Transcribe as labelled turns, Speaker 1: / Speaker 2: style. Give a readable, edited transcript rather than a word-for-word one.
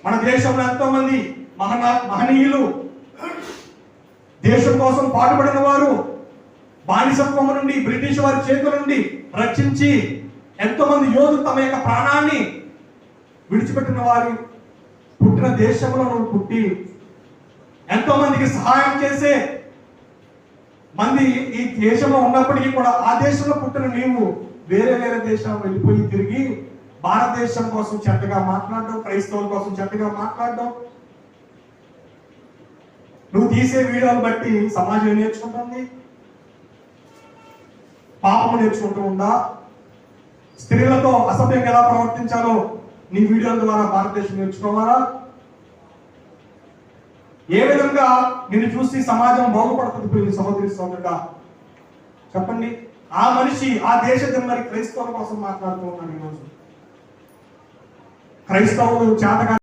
Speaker 1: మన దేశంలో ఎంతో మంది మహనీయులు దేశం కోసం పాటుపడిన వారు బానిసత్వం నుండి బ్రిటిష్ వారి చేతుల నుండి రక్షించి ఎంతో మంది యోధులు తమ యొక్క ప్రాణాన్ని విడిచిపెట్టిన వారి పుట్టిన దేశంలో నువ్వు పుట్టి ఎంతో మందికి సహాయం చేసే మంది ఈ దేశంలో ఉన్నప్పటికీ కూడా ఆ దేశంలో పుట్టిన నీవు వేరే వేరే దేశం వెళ్ళిపోయి తిరిగి భారతదేశం కోసం చెడ్డగా మాట్లాడడం, క్రైస్తవుల కోసం చెడ్డగా మాట్లాడడం, నువ్వు తీసే వీడియోలు బట్టి సమాజం నేర్చుకుంటుంది, పాపం నేర్చుకుంటూ ఉందా? స్త్రీలతో అసభ్యంగా ఎలా ప్రవర్తించాలో నీ వీడియోల ద్వారా భారతదేశం నేర్చుకోవాలా? ఏ విధంగా నిన్ను చూసి సమాజం బాగుపడుతుంది సహోదరి సోదరుడా? చెప్పండి. ఆ మనిషి ఆ దేశ మరి క్రైస్తవుల కోసం మాట్లాడుతూ ఉన్నాడు. ఈరోజు క్రైస్తవులు చేతగా